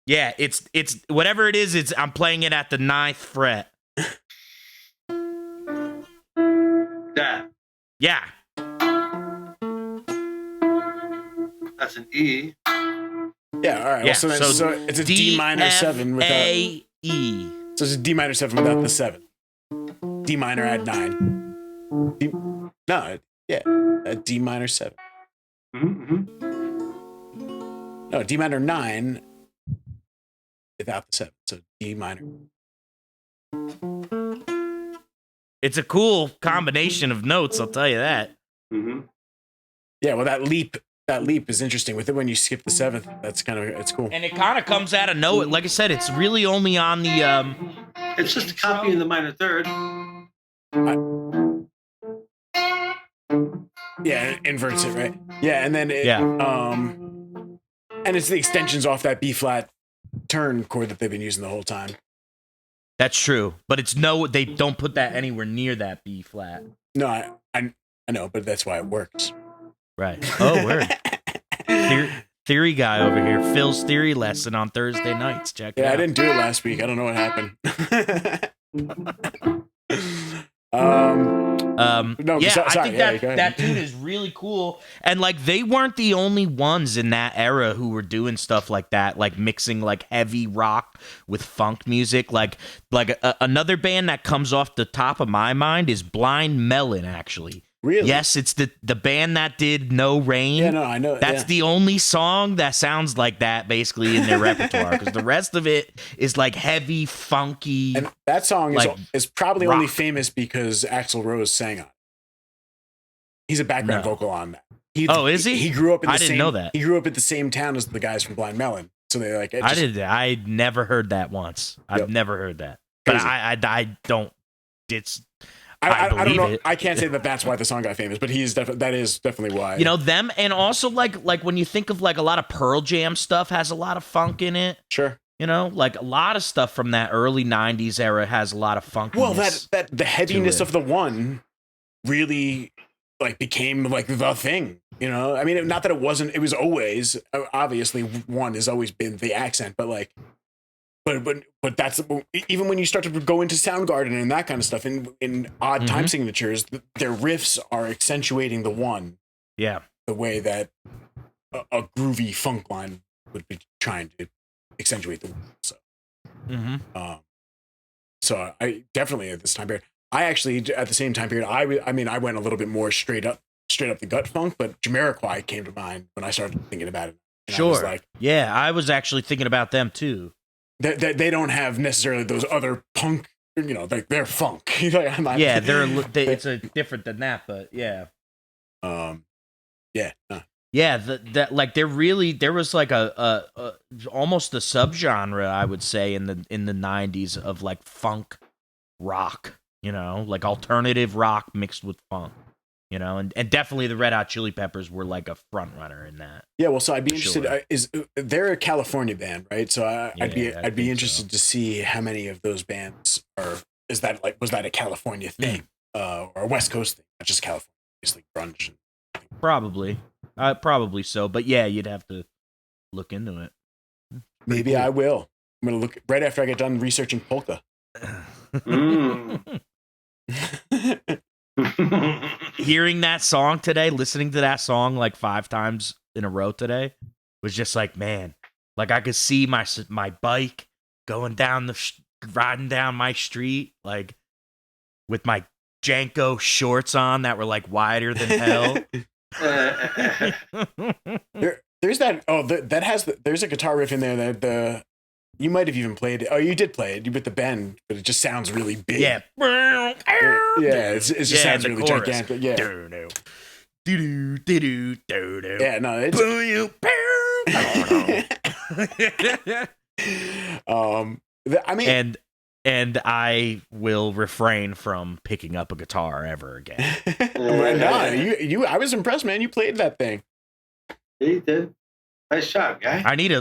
Yeah, it's whatever it is. I'm playing it at the 9th fret. That. Yeah. That's an E. Yeah, all right. Yeah, Well, so it's a D minor 7 without D-F-A-E. So it's a D minor 7 without the 7. D minor add 9. A D minor 7. No, D minor 9 without the 7. So D minor. It's a cool combination of notes, I'll tell you that. Yeah, well, that leap is interesting. With it, when you skip the 7th, it's cool. And it kind of comes out of nowhere. Like I said, it's really only on the It's just a copy in the minor third. Yeah, it inverts it, right? Yeah, and then and it's the extensions off that B flat turn chord that they've been using the whole time. That's true, but they don't put that anywhere near that B flat. No, I know, but that's why it works. Right. Oh, word. Theory guy over here. Phil's theory lesson on Thursday nights. Check it out. Yeah, I didn't do it last week. I don't know what happened. I think that dude is really cool. And like, they weren't the only ones in that era who were doing stuff like that, like mixing like heavy rock with funk music. Like another band that comes off the top of my mind is Blind Melon, actually. Really? Yes, it's the band that did No Rain. Yeah, no, I know. That's the only song that sounds like that, basically, in their repertoire. Because the rest of it is like heavy, funky. And that song is probably rock. only famous because Axl Rose sang on it. He's a background vocal on that. Is he? He grew up in the didn't know that. He grew up at the same town as the guys from Blind Melon. So they like. I never heard that once. I've never heard that. But I don't. It's. I don't know. it. I can't say that that's why the song got famous, but that is definitely why. You know, them, and also like when you think of like a lot of Pearl Jam stuff has a lot of funk in it. Sure. You know, like a lot of stuff from that early 90s era has a lot of funk. Well, that the heaviness of the one really like became like the thing, you know? I mean, not that it wasn't, it was always, obviously one has always been the accent, but like, but that's, even when you start to go into Soundgarden and that kind of stuff in odd time signatures, their riffs are accentuating the one. Yeah. The way that a groovy funk line would be trying to accentuate the one. So, so I definitely at this time period, I actually at the same time period, I went a little bit more straight up the gut funk, but Jamiroquai came to mind when I started thinking about it. And sure. I was like, yeah, I was actually thinking about them too. They don't have necessarily those other punk, you know, like they're funk. Yeah, it's a different than that, but yeah. Yeah. Yeah, that like there was like a almost a subgenre, I would say, in the 90s of like funk rock, you know, like alternative rock mixed with funk, you know, and definitely the Red Hot Chili Peppers were like a front runner in that. Yeah, well, so I'd be interested. Sure. They're a California band, right? So I'd be interested to see how many of those bands was that a California thing or a West Coast thing, not just California, obviously grunge. Probably so, but yeah, you'd have to look into it. Maybe cool. I will. I'm gonna look right after I get done researching polka. Hearing that song today, listening to that song like 5 times in a row today, was just like, man, like I could see my bike going down riding down my street, like with my Janko shorts on that were like wider than hell. There's a guitar riff in there that you might have even played it. Oh, you did play it with the bend, but it just sounds really big. Yeah. It just sounds really chorus. gigantic. Yeah. Yeah, no, it's I mean, and I will refrain from picking up a guitar ever again. No, I was impressed, man. You played that thing. Yeah, you did. Nice job, guy. I need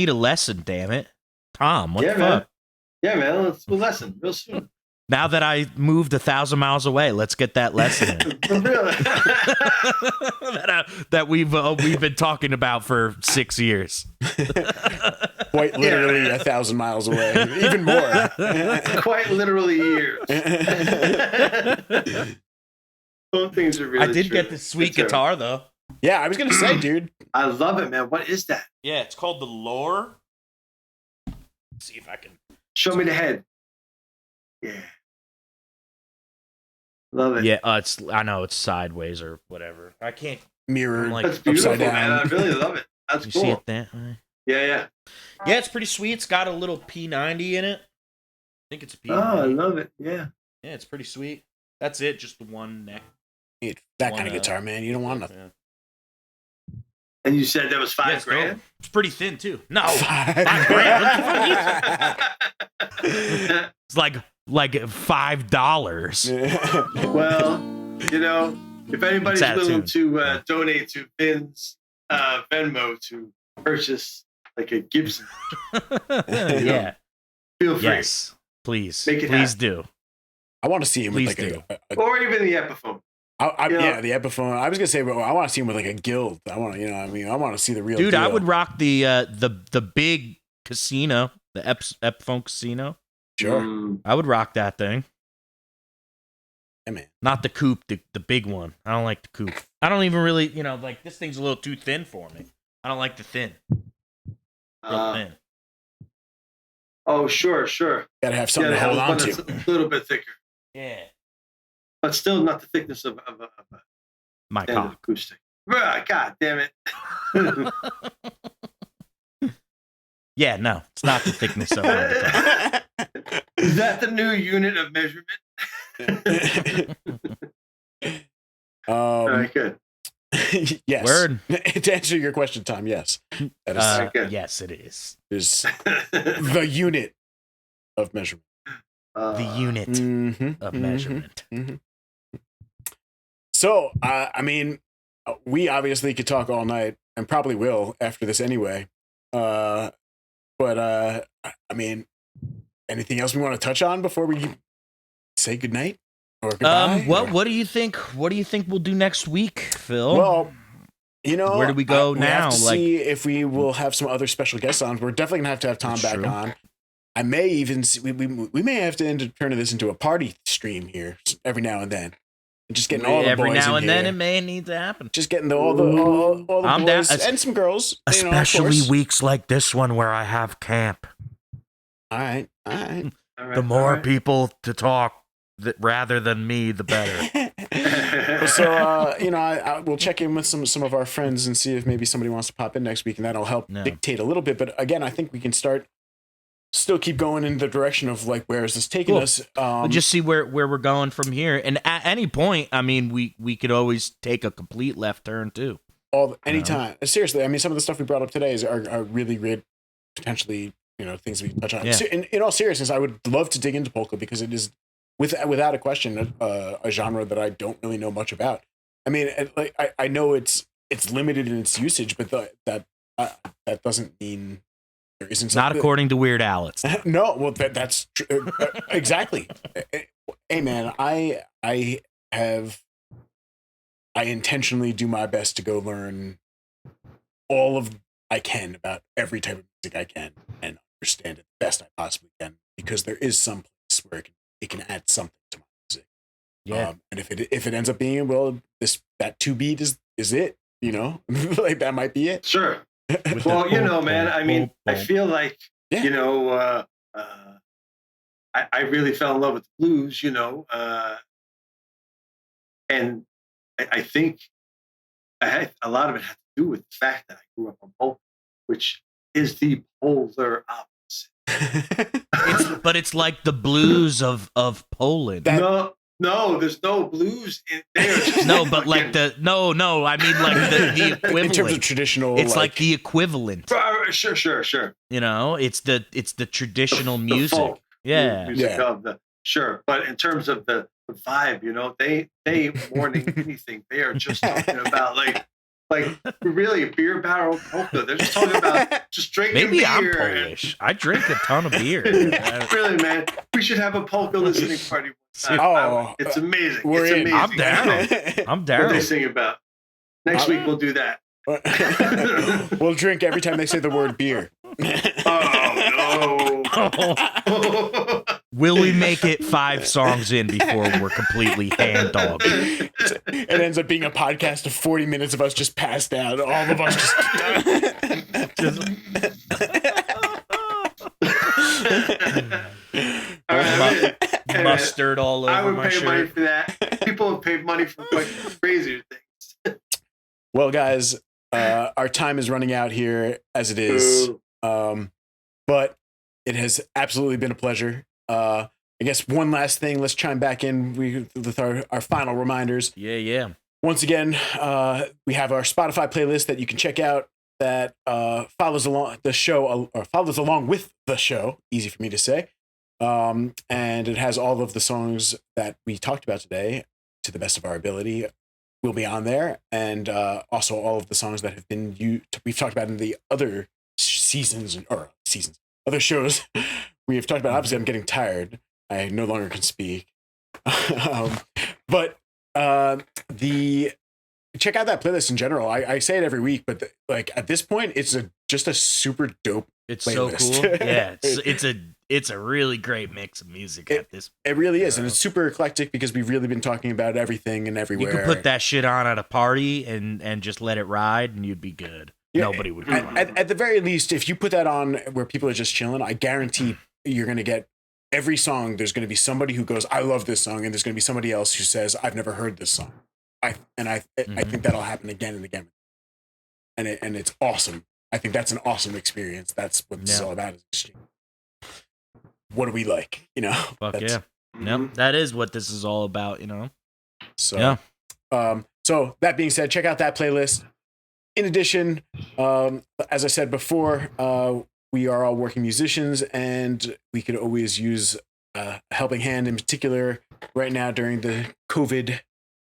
a lesson, damn it. Tom, what the fuck? Man. Yeah, man, let's do a lesson real soon. Now that I moved 1,000 miles away, let's get that lesson in. that we've been talking about for 6 years. Quite literally 1,000 miles away, even more. Quite literally years. Some things are really I did true. get the sweet guitar though. Yeah, I was gonna say, dude. I love it, man. What is that? Yeah, it's called The Lore. Let's see if I can. Show me the head. Yeah. Love it. Yeah, I know it's sideways or whatever. I can't. Mirror like, That's beautiful, upside down. man. I really love it. That's You cool. see it that way? Yeah. Yeah, it's pretty sweet. It's got a little P90 in it. I think it's a P90. Oh, I love it. Yeah. Yeah, it's pretty sweet. That's it. Just the one neck. That kind of guitar, man. You don't want nothing. Yeah. And you said that was Yeah, $5 grand? it's pretty thin too. No, $5 grand. What the fuck is that? It's like $5. Well, you know, if anybody's It's willing attitude. to donate to Vin's Venmo to purchase like a Gibson, Yeah. feel free. Yes. Please. Make it Please happen. do. I want to see him with Please like a Or even the Epiphone. yeah, the Epiphone. I was gonna say, but I want to see him with like a guild. I want to, I want to see the real Dude, deal. I would rock the big casino, the Epiphone casino. Sure. I would rock that thing. Yeah, man. Not the coupe, the big one. I don't like the coupe. I don't even really, like this thing's a little too thin for me. I don't like the thin. Real thin. Oh, sure. Gotta have something to have hold one on that's to. a little bit thicker, Yeah. but still not the thickness of a My standard cock. acoustic. God damn it. Yeah, no, it's not the thickness of my guitar. Is that the new unit of measurement? All right, good. Yes. Word. To answer your question, Tom, yes. That is, Okay. Yes, it is. is the unit of measurement. The unit Mhm, of mhm, measurement. mhm. So, I mean, we obviously could talk all night and probably will after this anyway. But I mean, anything else we want to touch on before we say goodnight or goodbye? What do you think? What do you think we'll do next week, Phil? Well, where do we go we now? have to see if we will have some other special guests on. We're definitely gonna have to have Tom That's back true. on. I may even we may have to end up turning this into a party stream here every now and then, and just getting all the every boys now in and then here. it may need to happen. Just getting all the I'm down- boys and some girls, Especially of course. weeks like this one where I have camp. All right. All right, The more all right. people to talk rather than me, the better. So I we'll check in with some of our friends and see if maybe somebody wants to pop in next week, and that'll help No. dictate a little bit. But again, I think we can still keep going in the direction of like, where is this taking Cool. us? We'll just see where we're going from here. And at any point, I mean, we could always take a complete left turn too. Anytime. Seriously, I mean, some of the stuff we brought up today are really great, potentially, things we can touch on. Yeah. In all seriousness, I would love to dig into polka because it is, without a question, a genre that I don't really know much about. I mean, I know it's limited in its usage, but that doesn't mean there isn't Not something. according to Weird Al. It's No, well, that's true. Exactly. Hey, man, I intentionally do my best to go learn all of I can about every type of music I can and understand it the best I possibly can, because there is some place where it can add something to my music. yeah. And if it ends up being, well, that 2 beat is it, like that might be it. Sure. With Well, the man, I mean, I feel like, Yeah. I really fell in love with the blues, and I think a lot of it had to do with the fact that I grew up on polka, which is the polar opposite. But it's like the blues of Poland. No, there's no blues in there. No, but like I mean like the equivalent. In terms of traditional, It's like the equivalent. Sure. It's the traditional The music. folk Yeah. music Yeah. of the sure, but in terms of the vibe, they more than anything, they are just talking about like really beer barrel polka. They're just talking about just drinking Maybe I'm beer. Polish. I drink a ton of beer. Really, man, we should have a polka listening party. Oh, It's amazing. we're It's in. amazing. I'm down. I'm What down. they sing about. Next week we'll do that. We'll drink every time they say the word beer. Oh no. Will we make it 5 songs in before we're completely hand dogged? It ends up being a podcast of 40 minutes of us just passed out. All of us just. Mustard all over I would my pay shirt. money for that. People have paid money for like crazier things. Well, guys, our time is running out here as it is. But it has absolutely been a pleasure. I guess one last thing, let's chime back in with our final reminders. Yeah. Once again, we have our Spotify playlist that you can check out that follows along the show, or follows along with the show. Easy for me to say. And it has all of the songs that we talked about today, to the best of our ability, will be on there. And also all of the songs that have been we've talked about in the other other shows we have talked about. Obviously, I'm getting tired. I no longer can speak. But check out that playlist in general. I say it every week, but like at this point, it's just a super dope. It's playlist. so cool. Yeah, it's a really great mix of music at this point. It really is, and it's super eclectic because we've really been talking about everything and everywhere. You could put that shit on at a party and just let it ride, and you'd be good. Yeah, nobody would. At the very least, if you put that on where people are just chilling, I guarantee you're going to get every song. There's going to be somebody who goes, "I love this song," and there's going to be somebody else who says, "I've never heard this song." I think that'll happen again and again, and it's awesome. I think that's an awesome experience. That's what this is all about. What do we like? Fuck yeah. No, that is what this is all about. So yeah. So that being said, check out that playlist. In addition, as I said before, we are all working musicians, and we could always use a helping hand. In particular, right now during the COVID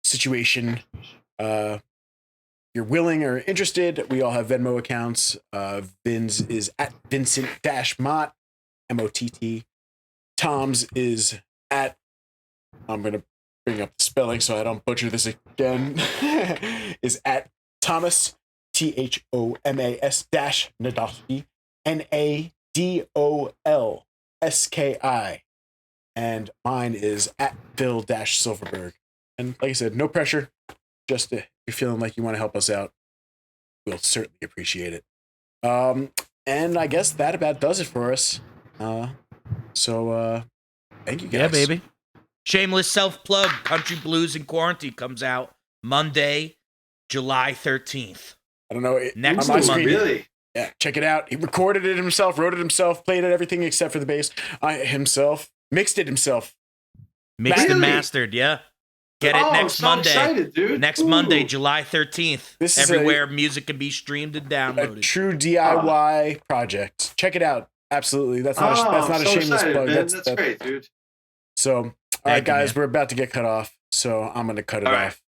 situation, you're willing or interested, we all have Venmo accounts. Vin's is at Vincent-Mott, M-O-T-T. Tom's is at, I'm going to bring up the spelling so I don't butcher this again, is at Thomas, Thomas Nadolski, Nadolski. And mine is at Phil-Silverberg. And like I said, no pressure. Just if you're feeling like you want to help us out, we'll certainly appreciate it. And I guess that about does it for us. So thank you guys. Yeah, baby. Shameless self-plug. Country Blues in Quarantine comes out Monday, July 13th. I don't know. Next on my Monday. screen, Really? Yeah, check it out. He recorded it himself, wrote it himself, played it, everything except for the bass. Himself. Mixed it himself. Mixed and mastered, yeah. Get it next so Monday. Excited, dude. Next Monday, July 13th. This is everywhere music can be streamed and downloaded. A true DIY project. Check it out. Absolutely. That's not a shameless plug. That's great, dude. So, all right, guys, we're about to get cut off. So I'm going to cut it off.